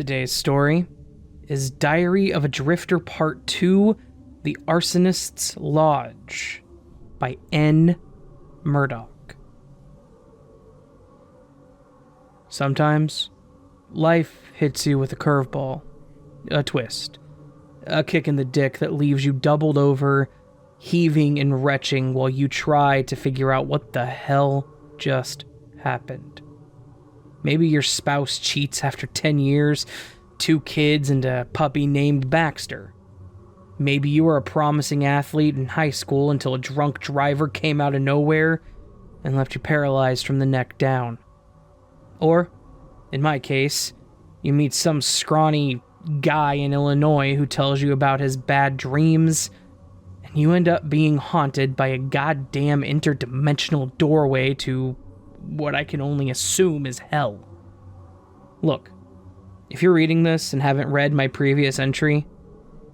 Today's story is Diary of a Drifter Part 2, The Arsonist's Lodge by N. Murdock. Sometimes, life hits you with a curveball, a twist, a kick in the dick that leaves you doubled over, heaving and retching while you try to figure out what the hell just happened. Maybe your spouse cheats after 10 years, 2 kids, and a puppy named Baxter. Maybe you were a promising athlete in high school until a drunk driver came out of nowhere and left you paralyzed from the neck down. Or, in my case, you meet some scrawny guy in Illinois who tells you about his bad dreams, and you end up being haunted by a goddamn interdimensional doorway to what I can only assume is hell. Look, if you're reading this and haven't read my previous entry,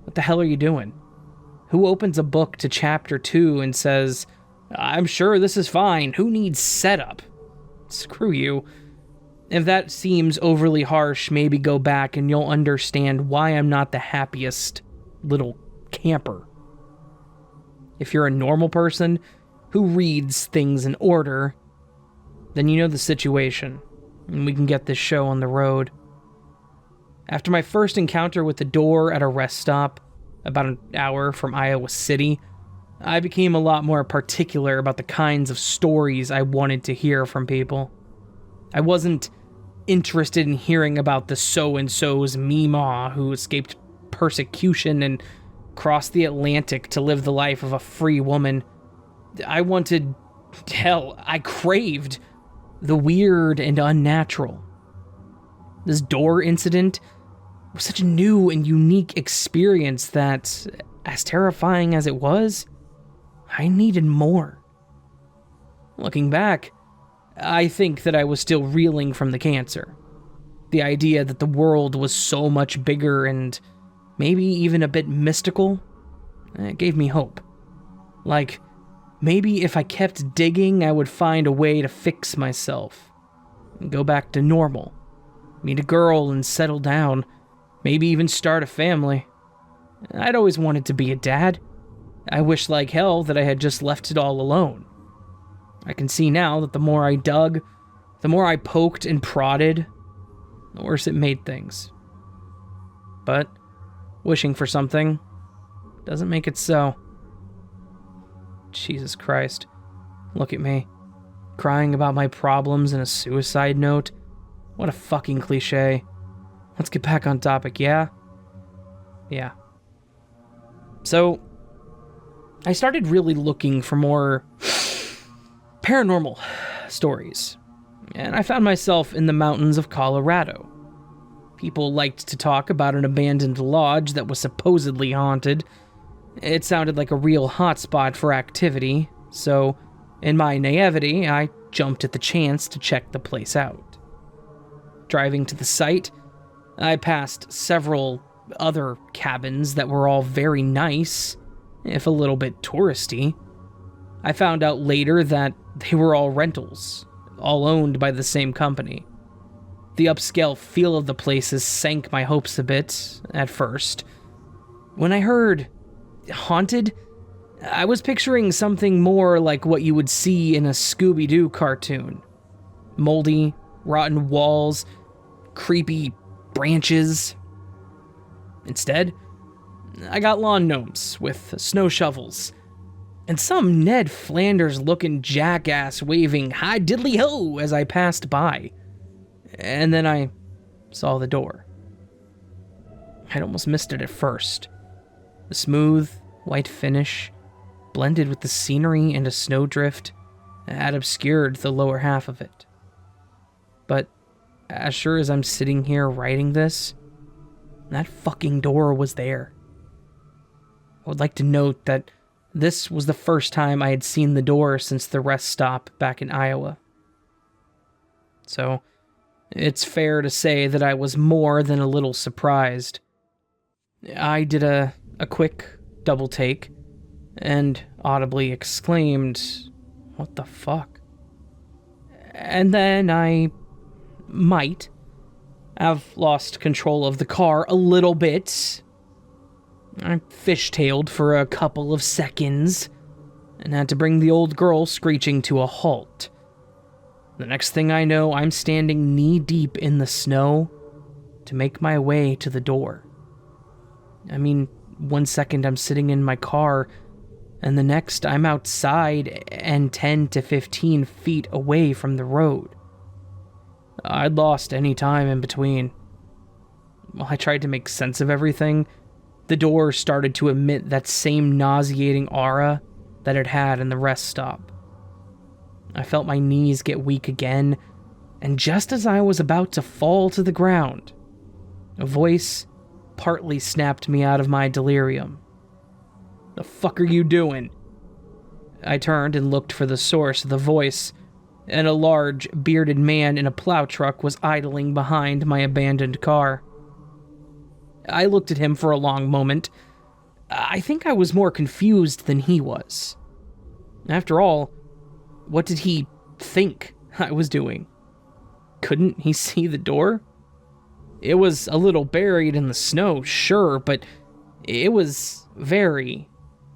what the hell are you doing? Who opens a book to chapter 2 and says, I'm sure this is fine, who needs setup? Screw you. If that seems overly harsh, maybe go back and you'll understand why I'm not the happiest little camper. If you're a normal person who reads things in order, then you know the situation, and we can get this show on the road. After my first encounter with the door at a rest stop, about an hour from Iowa City, I became a lot more particular about the kinds of stories I wanted to hear from people. I wasn't interested in hearing about the so-and-so's Meemaw who escaped persecution and crossed the Atlantic to live the life of a free woman. I wanted, hell, I craved the weird and unnatural. This door incident was such a new and unique experience that, as terrifying as it was, I needed more. Looking back, I think that I was still reeling from the cancer. The idea that the world was so much bigger and maybe even a bit mystical, it gave me hope. Like, maybe if I kept digging, I would find a way to fix myself. And go back to normal. Meet a girl and settle down. Maybe even start a family. I'd always wanted to be a dad. I wish like hell that I had just left it all alone. I can see now that the more I dug, the more I poked and prodded, the worse it made things. But wishing for something doesn't make it so. Jesus Christ. Look at me. Crying about my problems in a suicide note. What a fucking cliche. Let's get back on topic, yeah? Yeah. So, I started really looking for more paranormal stories. And I found myself in the mountains of Colorado. People liked to talk about an abandoned lodge that was supposedly haunted. It sounded like a real hotspot for activity, so in my naivety, I jumped at the chance to check the place out. Driving to the site, I passed several other cabins that were all very nice, if a little bit touristy. I found out later that they were all rentals, all owned by the same company. The upscale feel of the places sank my hopes a bit, at first. When I heard haunted, I was picturing something more like what you would see in a Scooby-Doo cartoon. Moldy, rotten walls, creepy branches. Instead, I got lawn gnomes with snow shovels, and some Ned Flanders-looking jackass waving "Hi diddly ho" as I passed by. And then I saw the door. I'd almost missed it at first. The smooth, white finish, blended with the scenery and a snowdrift, had obscured the lower half of it. But as sure as I'm sitting here writing this, that fucking door was there. I would like to note that this was the first time I had seen the door since the rest stop back in Iowa. So, it's fair to say that I was more than a little surprised. I did a quick double take and audibly exclaimed, "What the fuck?" And then I might I've lost control of the car a little bit. I fishtailed for a couple of seconds and had to bring the old girl screeching to a halt. The next thing I know, I'm standing knee-deep in the snow to make my way to the door. I mean, one second I'm sitting in my car, and the next I'm outside and 10 to 15 feet away from the road. I'd lost any time in between. While I tried to make sense of everything, the door started to emit that same nauseating aura that it had in the rest stop. I felt my knees get weak again, and just as I was about to fall to the ground, a voice partly snapped me out of my delirium. "The fuck are you doing?" I turned and looked for the source of the voice, and a large, bearded man in a plow truck was idling behind my abandoned car. I looked at him for a long moment. I think I was more confused than he was. After all, what did he think I was doing? Couldn't he see the door? It was a little buried in the snow, sure, but it was very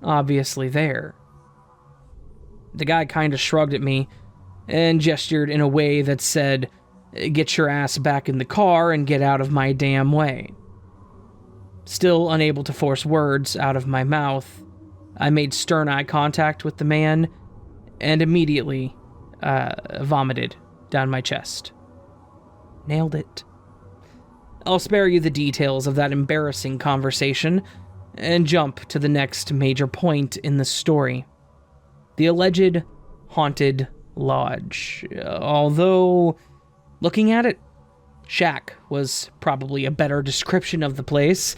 obviously there. The guy kind of shrugged at me and gestured in a way that said, "Get your ass back in the car and get out of my damn way." Still unable to force words out of my mouth, I made stern eye contact with the man and immediately vomited down my chest. Nailed it. I'll spare you the details of that embarrassing conversation and jump to the next major point in the story. The alleged haunted lodge. Although, looking at it, shack was probably a better description of the place.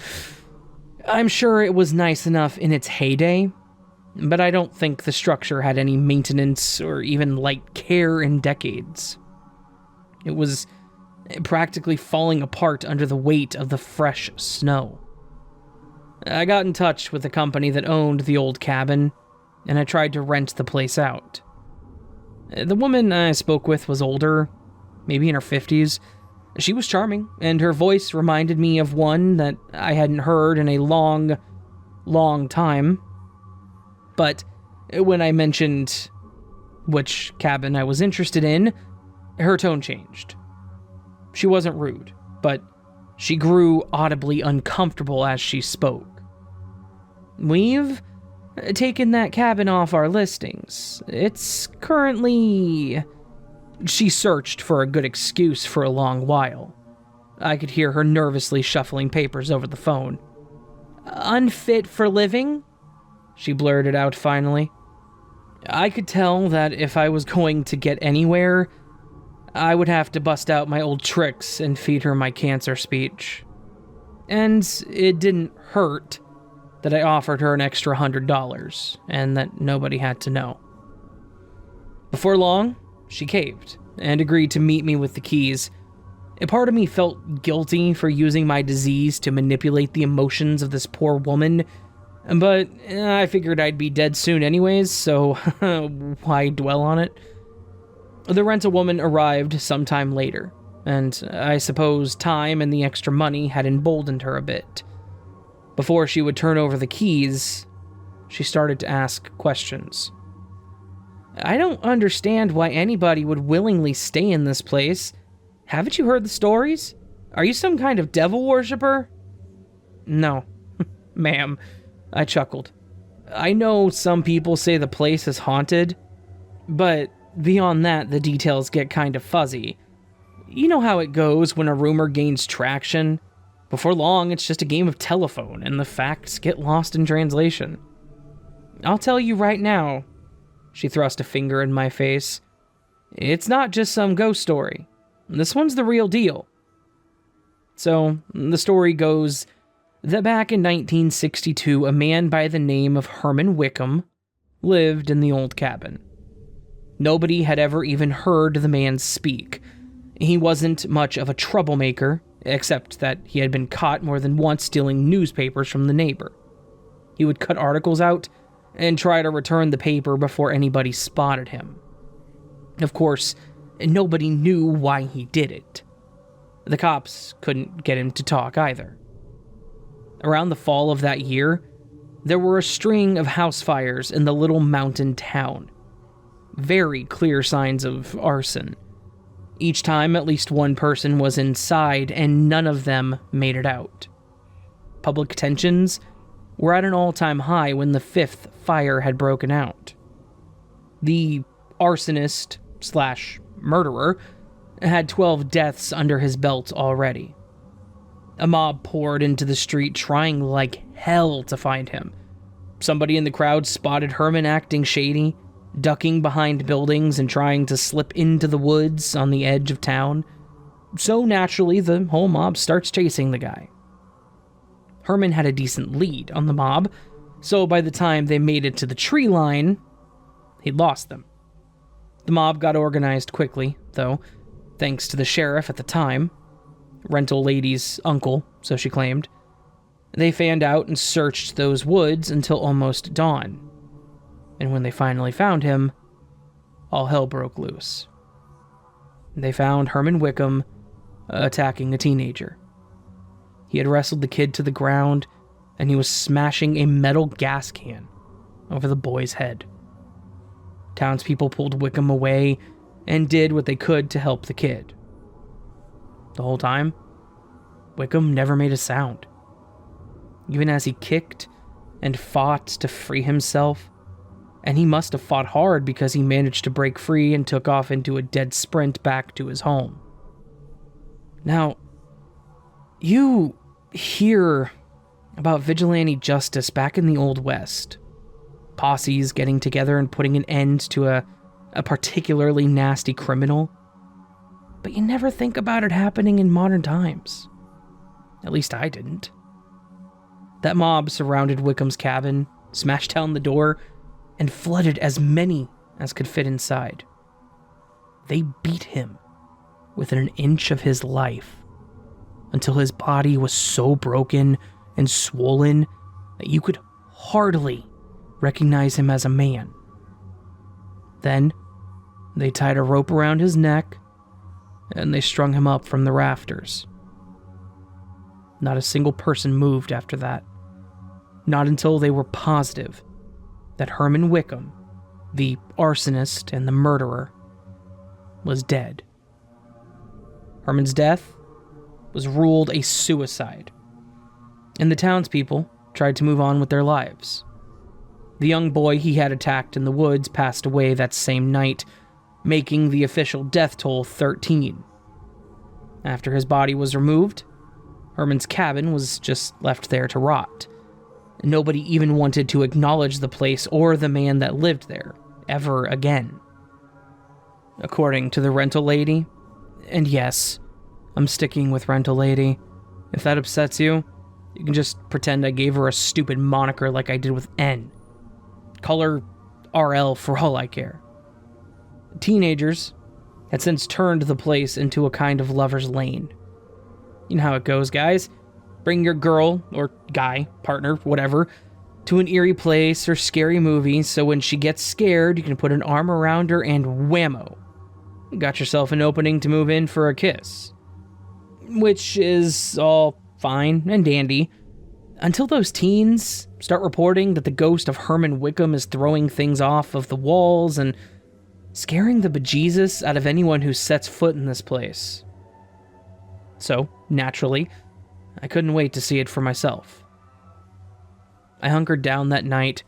I'm sure it was nice enough in its heyday, but I don't think the structure had any maintenance or even light care in decades. It was practically falling apart under the weight of the fresh snow. I got in touch with the company that owned the old cabin, and I tried to rent the place out. The woman I spoke with was older, maybe in her 50s. She was charming, and her voice reminded me of one that I hadn't heard in a long, long time. But when I mentioned which cabin I was interested in, her tone changed. She wasn't rude, but she grew audibly uncomfortable as she spoke. "We've taken that cabin off our listings. It's currently..." She searched for a good excuse for a long while. I could hear her nervously shuffling papers over the phone. "Unfit for living?" she blurted out finally. I could tell that if I was going to get anywhere, I would have to bust out my old tricks and feed her my cancer speech. And it didn't hurt that I offered her an extra $100, and that nobody had to know. Before long, she caved and agreed to meet me with the keys. A part of me felt guilty for using my disease to manipulate the emotions of this poor woman, but I figured I'd be dead soon anyways, so why dwell on it? The rental woman arrived sometime later, and I suppose time and the extra money had emboldened her a bit. Before she would turn over the keys, she started to ask questions. "I don't understand why anybody would willingly stay in this place. Haven't you heard the stories? Are you some kind of devil worshiper?" "No, ma'am," I chuckled. "I know some people say the place is haunted, but beyond that, the details get kind of fuzzy. You know how it goes when a rumor gains traction. Before long, it's just a game of telephone, and the facts get lost in translation. I'll tell you right now," she thrust a finger in my face, "it's not just some ghost story. This one's the real deal." So, the story goes that back in 1962, a man by the name of Herman Wickham lived in the old cabin. Nobody had ever even heard the man speak. He wasn't much of a troublemaker, except that he had been caught more than once stealing newspapers from the neighbor. He would cut articles out and try to return the paper before anybody spotted him. Of course, nobody knew why he did it. The cops couldn't get him to talk either. Around the fall of that year, there were a string of house fires in the little mountain town. Very clear signs of arson. Each time, at least one person was inside, and none of them made it out. Public tensions were at an all-time high when the fifth fire had broken out. The arsonist/murderer had 12 deaths under his belt already. A mob poured into the street trying like hell to find him. Somebody in the crowd spotted Herman acting shady, ducking behind buildings and trying to slip into the woods on the edge of town. So naturally, the whole mob starts chasing the guy. Herman had a decent lead on the mob, so by the time they made it to the tree line, he'd lost them. The mob got organized quickly, though, thanks to the sheriff at the time, rental lady's uncle, so she claimed. They fanned out and searched those woods until almost dawn. And when they finally found him, all hell broke loose. They found Herman Wickham attacking a teenager. He had wrestled the kid to the ground, and he was smashing a metal gas can over the boy's head. Townspeople pulled Wickham away and did what they could to help the kid. The whole time, Wickham never made a sound. Even as he kicked and fought to free himself, and he must have fought hard because he managed to break free and took off into a dead sprint back to his home. Now, you hear about vigilante justice back in the Old West. Posses getting together and putting an end to a particularly nasty criminal. But you never think about it happening in modern times. At least I didn't. That mob surrounded Wickham's cabin, smashed down the door, and flooded as many as could fit inside. They beat him within an inch of his life until his body was so broken and swollen that you could hardly recognize him as a man. Then, they tied a rope around his neck and they strung him up from the rafters. Not a single person moved after that. Not until they were positive that Herman Wickham, the arsonist and the murderer, was dead. Herman's death was ruled a suicide, and the townspeople tried to move on with their lives. The young boy he had attacked in the woods passed away that same night, making the official death toll 13. After his body was removed, Herman's cabin was just left there to rot. Nobody even wanted to acknowledge the place or the man that lived there, ever again. According to the rental lady, and yes, I'm sticking with rental lady. If that upsets you, you can just pretend I gave her a stupid moniker like I did with N. Call her RL for all I care. Teenagers had since turned the place into a kind of lover's lane. You know how it goes, guys. Bring your girl, or guy, partner, whatever, to an eerie place or scary movie, so when she gets scared, you can put an arm around her and whammo. You got yourself an opening to move in for a kiss. Which is all fine and dandy, until those teens start reporting that the ghost of Herman Wickham is throwing things off of the walls and scaring the bejesus out of anyone who sets foot in this place. So, naturally, I couldn't wait to see it for myself. I hunkered down that night,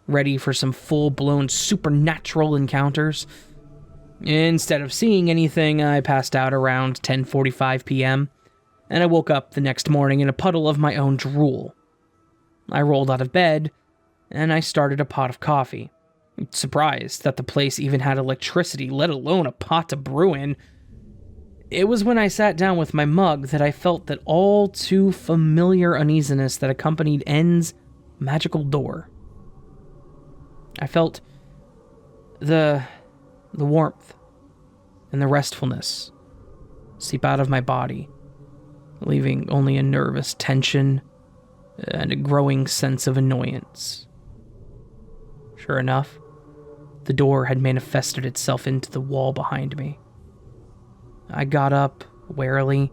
ready for some full-blown supernatural encounters. Instead of seeing anything, I passed out around 10:45 p.m., and I woke up the next morning in a puddle of my own drool. I rolled out of bed, and I started a pot of coffee, surprised that the place even had electricity, let alone a pot to brew in. It was when I sat down with my mug that I felt that all too familiar uneasiness that accompanied N's magical door. I felt the warmth and the restfulness seep out of my body, leaving only a nervous tension and a growing sense of annoyance. Sure enough, the door had manifested itself into the wall behind me. I got up warily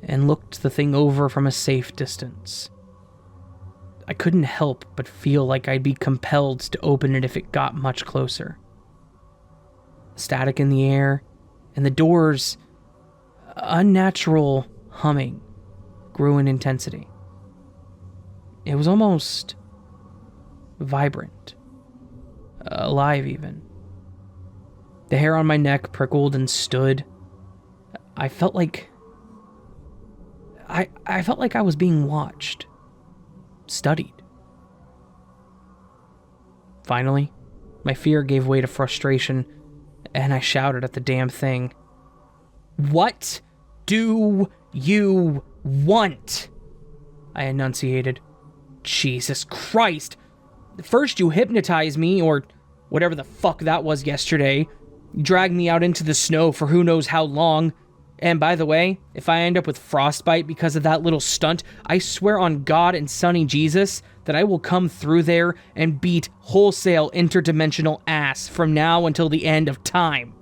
and looked the thing over from a safe distance. I couldn't help but feel like I'd be compelled to open it if it got much closer. Static in the air, and the door's unnatural humming grew in intensity. It was almost vibrant, alive even. The hair on my neck prickled and stood. I felt like I was being watched, studied. Finally, my fear gave way to frustration, and I shouted at the damn thing. "What do you want?" I enunciated. "Jesus Christ! First you hypnotize me, or whatever the fuck that was yesterday, drag me out into the snow for who knows how long, and by the way, if I end up with frostbite because of that little stunt, I swear on God and Sonny Jesus that I will come through there and beat wholesale interdimensional ass from now until the end of time."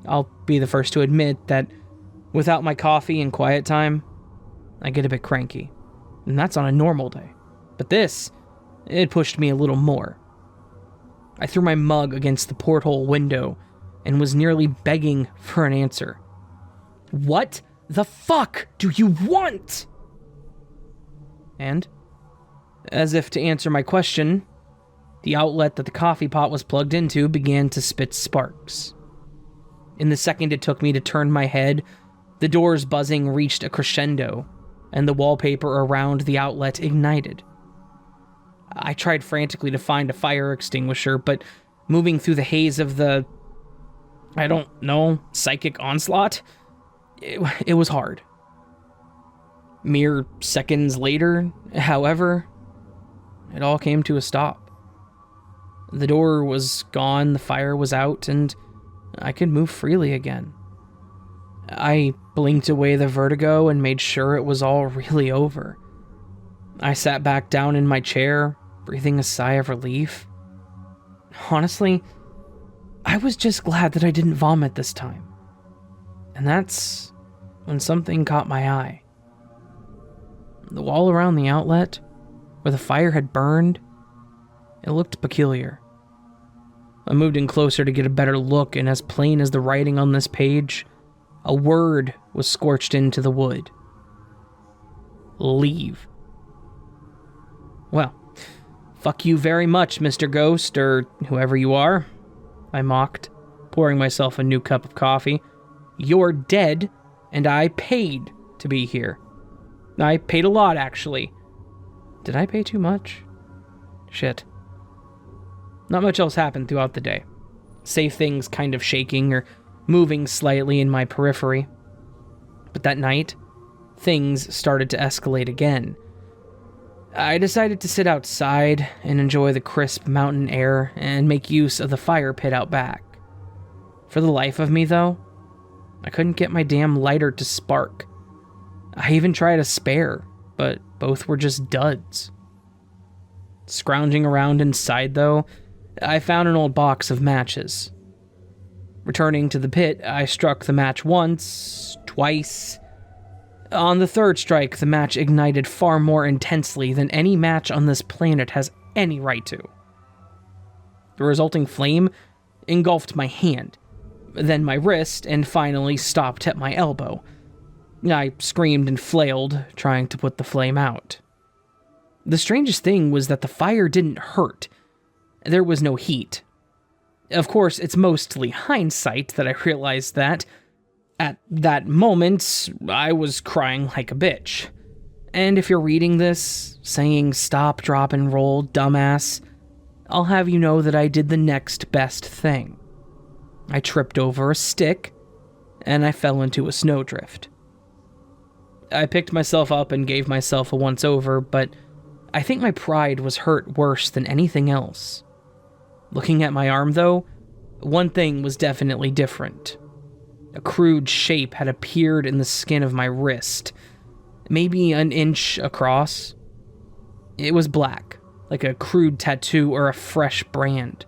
I'll be the first to admit that without my coffee and quiet time, I get a bit cranky. And that's on a normal day. But this, it pushed me a little more. I threw my mug against the porthole window and was nearly begging for an answer. "What the fuck do you want?" And, as if to answer my question, the outlet that the coffee pot was plugged into began to spit sparks. In the second it took me to turn my head, the door's buzzing reached a crescendo, and the wallpaper around the outlet ignited. I tried frantically to find a fire extinguisher, but moving through the haze of the, psychic onslaught, it was hard. Mere seconds later, however, it all came to a stop. The door was gone, the fire was out, and I could move freely again. I blinked away the vertigo and made sure it was all really over. I sat back down in my chair, breathing a sigh of relief. Honestly, I was just glad that I didn't vomit this time. And that's when something caught my eye. The wall around the outlet, where the fire had burned, it looked peculiar. I moved in closer to get a better look, and as plain as the writing on this page, a word was scorched into the wood. Leave. Well, fuck you very much, Mr. Ghost, or whoever you are, I mocked, pouring myself a new cup of coffee. You're dead, and I paid to be here. I paid a lot, actually. Did I pay too much? Shit. Not much else happened throughout the day, save things kind of shaking or moving slightly in my periphery. But that night, things started to escalate again. I decided to sit outside and enjoy the crisp mountain air and make use of the fire pit out back. For the life of me, though, I couldn't get my damn lighter to spark. I even tried a spare, but both were just duds. Scrounging around inside, though, I found an old box of matches. Returning to the pit, I struck the match once, twice. On the third strike, the match ignited far more intensely than any match on this planet has any right to. The resulting flame engulfed my hand, then my wrist, and finally stopped at my elbow. I screamed and flailed, trying to put the flame out. The strangest thing was that the fire didn't hurt. There was no heat. Of course, it's mostly hindsight that I realized that. At that moment, I was crying like a bitch. And if you're reading this, saying stop, drop, and roll, dumbass, I'll have you know that I did the next best thing. I tripped over a stick, and I fell into a snowdrift. I picked myself up and gave myself a once-over, but I think my pride was hurt worse than anything else. Looking at my arm, though, one thing was definitely different. A crude shape had appeared in the skin of my wrist, maybe an inch across. It was black, like a crude tattoo or a fresh brand.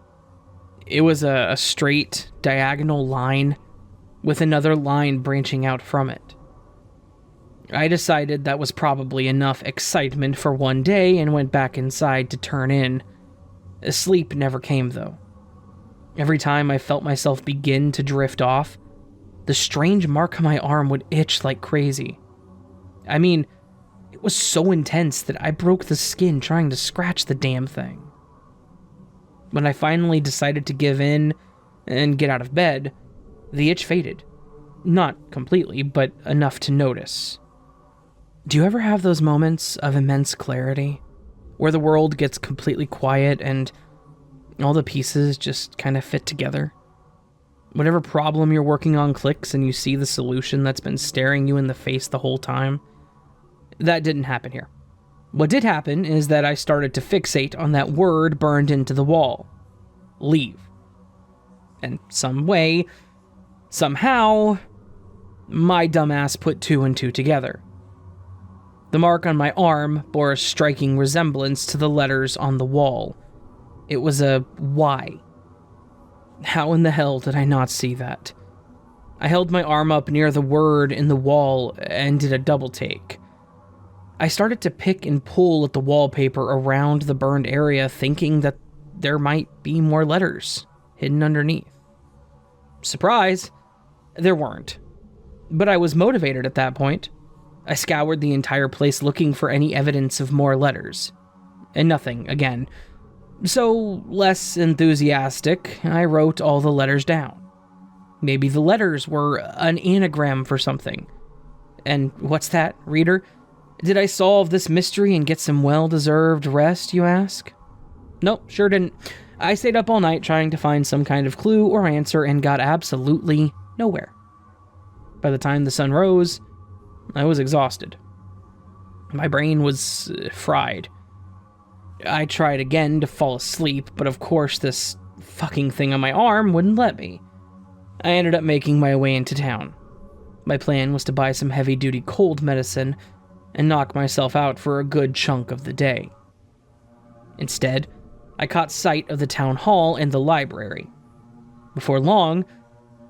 It was a straight, diagonal line, with another line branching out from it. I decided that was probably enough excitement for one day and went back inside to turn in. Sleep never came, though. Every time I felt myself begin to drift off, the strange mark on my arm would itch like crazy. I mean, it was so intense that I broke the skin trying to scratch the damn thing. When I finally decided to give in and get out of bed, the itch faded. Not completely, but enough to notice. Do you ever have those moments of immense clarity, where the world gets completely quiet and all the pieces just kind of fit together? Whatever problem you're working on clicks and you see the solution that's been staring you in the face the whole time? That didn't happen here. What did happen is that I started to fixate on that word burned into the wall. Leave. And somehow, my dumbass put two and two together. The mark on my arm bore a striking resemblance to the letters on the wall. It was a Y. How in the hell did I not see that? I held my arm up near the word in the wall and did a double take. I started to pick and pull at the wallpaper around the burned area, thinking that there might be more letters hidden underneath. Surprise, there weren't. But I was motivated at that point. I scoured the entire place looking for any evidence of more letters. And nothing, again. So, less enthusiastic, I wrote all the letters down. Maybe the letters were an anagram for something. And what's that, reader? Did I solve this mystery and get some well-deserved rest, you ask? Nope, sure didn't. I stayed up all night trying to find some kind of clue or answer and got absolutely nowhere. By the time the sun rose, I was exhausted. My brain was fried. I tried again to fall asleep, but of course this fucking thing on my arm wouldn't let me. I ended up making my way into town. My plan was to buy some heavy-duty cold medicine and knock myself out for a good chunk of the day. Instead, I caught sight of the town hall and the library. Before long,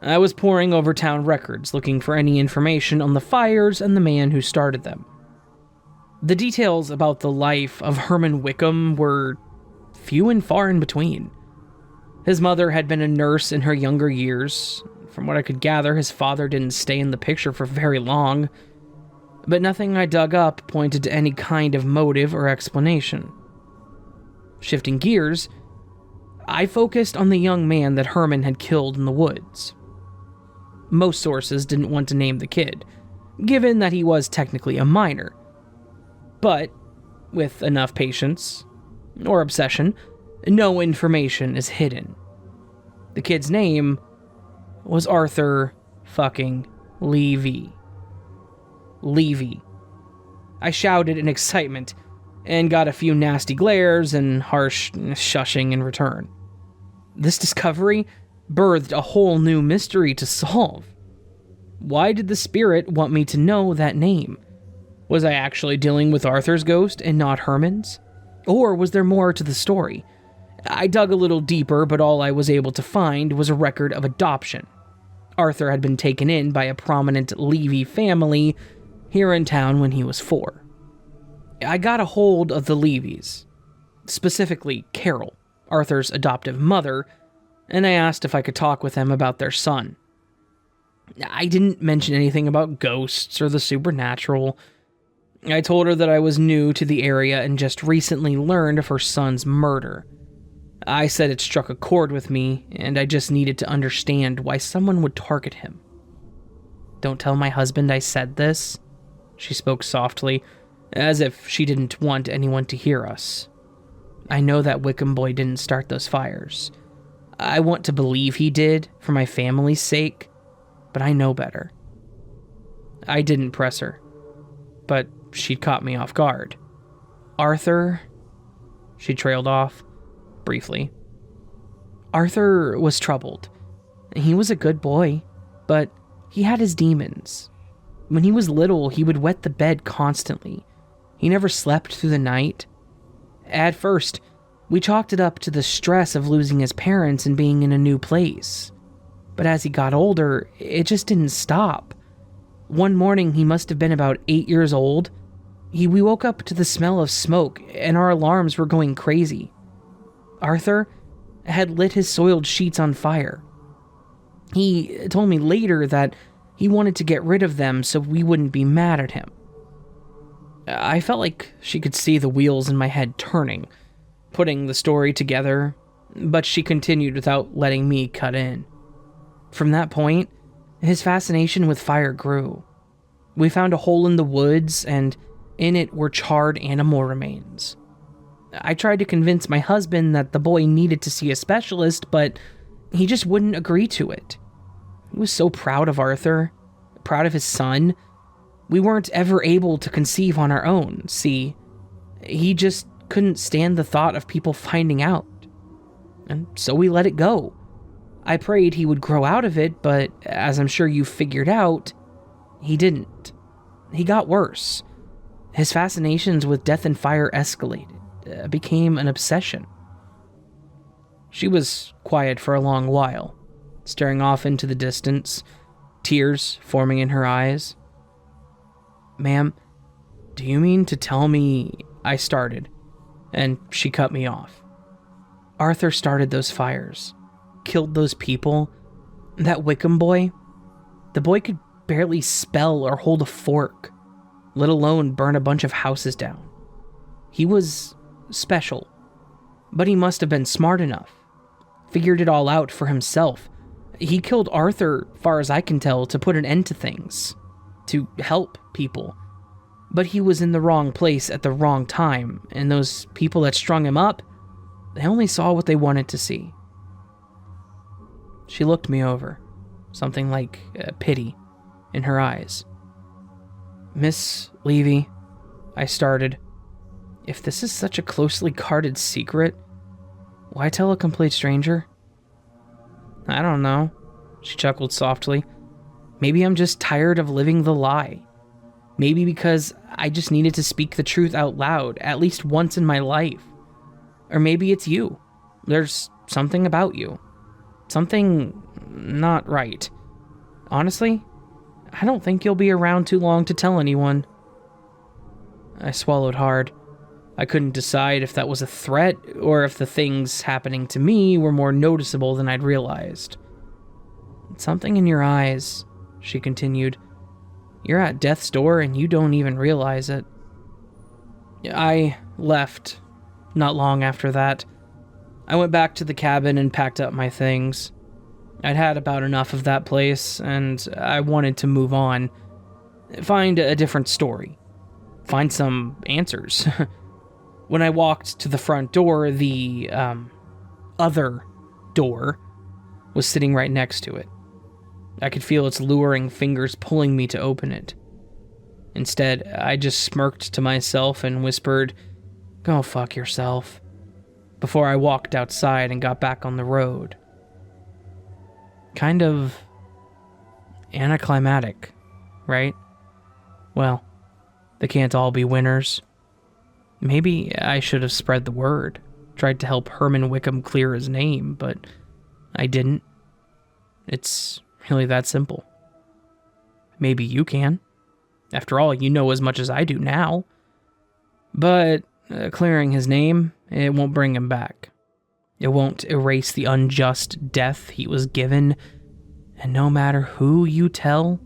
I was poring over town records looking for any information on the fires and the man who started them. The details about the life of Herman Wickham were few and far in between. His mother had been a nurse in her younger years. From what I could gather, his father didn't stay in the picture for very long. But nothing I dug up pointed to any kind of motive or explanation. Shifting gears, I focused on the young man that Herman had killed in the woods. Most sources didn't want to name the kid, given that he was technically a minor. But, with enough patience, or obsession, no information is hidden. The kid's name was Arthur fucking Levy. Levy. I shouted in excitement, and got a few nasty glares and harsh shushing in return. This discovery birthed a whole new mystery to solve. Why did the spirit want me to know that name? Was I actually dealing with Arthur's ghost and not Herman's? Or was there more to the story? I dug a little deeper, but all I was able to find was a record of adoption. Arthur had been taken in by a prominent Levy family here in town when he was 4. I got a hold of the Levys, specifically Carol, Arthur's adoptive mother, and I asked if I could talk with them about their son. I didn't mention anything about ghosts or the supernatural. I told her that I was new to the area and just recently learned of her son's murder. I said it struck a chord with me, and I just needed to understand why someone would target him. "Don't tell my husband I said this," she spoke softly, as if she didn't want anyone to hear us. "I know that Wickham boy didn't start those fires. I want to believe he did, for my family's sake, but I know better." I didn't press her, but she'd caught me off guard. "Arthur," she trailed off, briefly. "Arthur was troubled. He was a good boy, but he had his demons. When he was little, he would wet the bed constantly. He never slept through the night. At first, we chalked it up to the stress of losing his parents and being in a new place. But as he got older, it just didn't stop. One morning, he must have been about 8 years old. We woke up to the smell of smoke, and our alarms were going crazy. Arthur had lit his soiled sheets on fire. He told me later that he wanted to get rid of them so we wouldn't be mad at him. I felt like she could see the wheels in my head turning, putting the story together, but she continued without letting me cut in. From that point, his fascination with fire grew. We found a hole in the woods, and in it were charred animal remains. I tried to convince my husband that the boy needed to see a specialist, but he just wouldn't agree to it. He was so proud of Arthur, proud of his son. We weren't ever able to conceive on our own, see? He just couldn't stand the thought of people finding out. And so we let it go. I prayed he would grow out of it, but as I'm sure you figured out, he didn't. He got worse. His fascinations with death and fire escalated, became an obsession. She was quiet for a long while, staring off into the distance, tears forming in her eyes. "Ma'am, do you mean to tell me," I started, and she cut me off. "Arthur started those fires, killed those people. That Wickham boy, the boy could barely spell or hold a fork, let alone burn a bunch of houses down. He was special, but he must have been smart enough, figured it all out for himself. He killed Arthur, far as I can tell, to put an end to things, to help people. But he was in the wrong place at the wrong time, and those people that strung him up, they only saw what they wanted to see." She looked me over, something like pity in her eyes. "Miss Levy," I started, "if this is such a closely guarded secret, why tell a complete stranger?" "I don't know," she chuckled softly. "Maybe I'm just tired of living the lie. Maybe because I just needed to speak the truth out loud at least once in my life. Or maybe it's you. There's something about you. Something not right. Honestly, I don't think you'll be around too long to tell anyone." I swallowed hard. I couldn't decide if that was a threat or if the things happening to me were more noticeable than I'd realized. "Something in your eyes," she continued. "You're at death's door and you don't even realize it." I left not long after that. I went back to the cabin and packed up my things. I'd had about enough of that place, and I wanted to move on. Find a different story. Find some answers. When I walked to the front door, the, other door was sitting right next to it. I could feel its luring fingers pulling me to open it. Instead, I just smirked to myself and whispered, "Go fuck yourself," before I walked outside and got back on the road. Kind of anticlimactic, right? Well, they can't all be winners. Maybe I should have spread the word, tried to help Herman Wickham clear his name, but I didn't. It's really that simple. Maybe you can. After all, you know as much as I do now. But clearing his name, it won't bring him back. It won't erase the unjust death he was given, and no matter who you tell,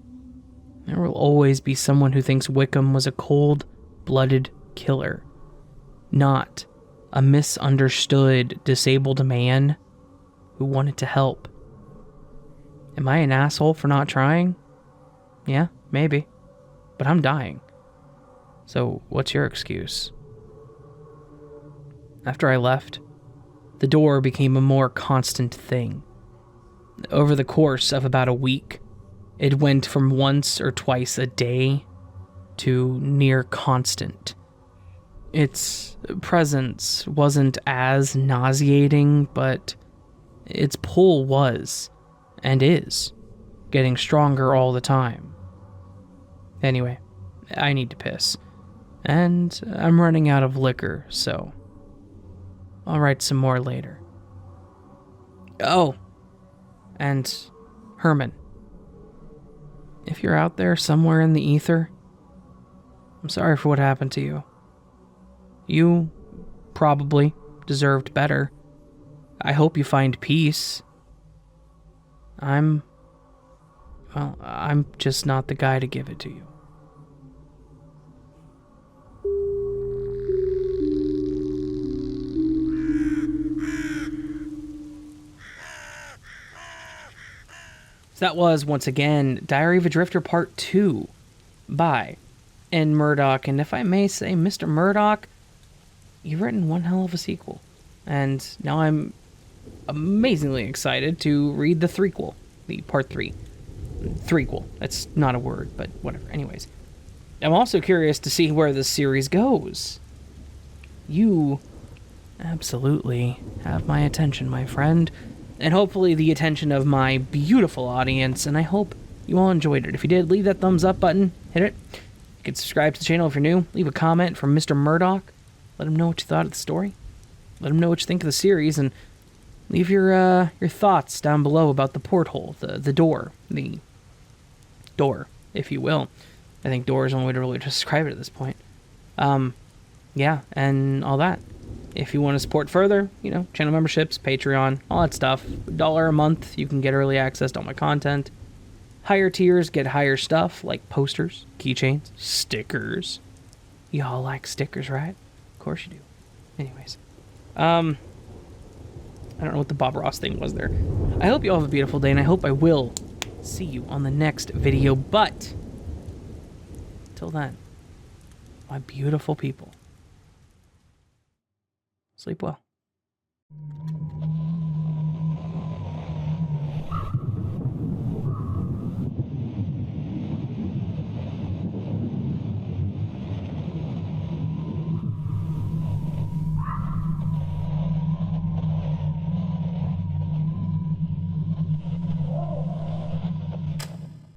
there will always be someone who thinks Wickham was a cold-blooded killer, not a misunderstood, disabled man who wanted to help. Am I an asshole for not trying? Yeah, maybe. But I'm dying. So what's your excuse? After I left, the door became a more constant thing. Over the course of about a week, it went from once or twice a day to near constant. Its presence wasn't as nauseating, but its pull was, and is, getting stronger all the time. Anyway, I need to piss, and I'm running out of liquor, so I'll write some more later. Oh, and Herman. if you're out there somewhere in the ether, I'm sorry for what happened to you. You probably deserved better. I hope you find peace. I'm just not the guy to give it to you. So that was, once again, Diary of a Drifter Part 2 by N. Murdock. And if I may say, Mr. Murdock, you've written one hell of a sequel. And now I'm amazingly excited to read the threequel, the Part 3. Threequel. That's not a word, but whatever. Anyways, I'm also curious to see where this series goes. You absolutely have my attention, my friend. And hopefully the attention of my beautiful audience, and I hope you all enjoyed it. If you did, leave that thumbs up button, hit it. You can subscribe to the channel if you're new, leave a comment from Mr. Murdock, let him know what you thought of the story, let him know what you think of the series, and leave your thoughts down below about the porthole, the door, if you will. I think door is the only way to really describe it at this point. Yeah, and all that. If you want to support further, channel memberships, Patreon, all that stuff. $1 a month, you can get early access to all my content. Higher tiers get higher stuff, like posters, keychains, stickers. Y'all like stickers, right? Of course you do. Anyways. I don't know what the Bob Ross thing was there. I hope you all have a beautiful day, and I hope I will see you on the next video. But, till then, my beautiful people, sleep well.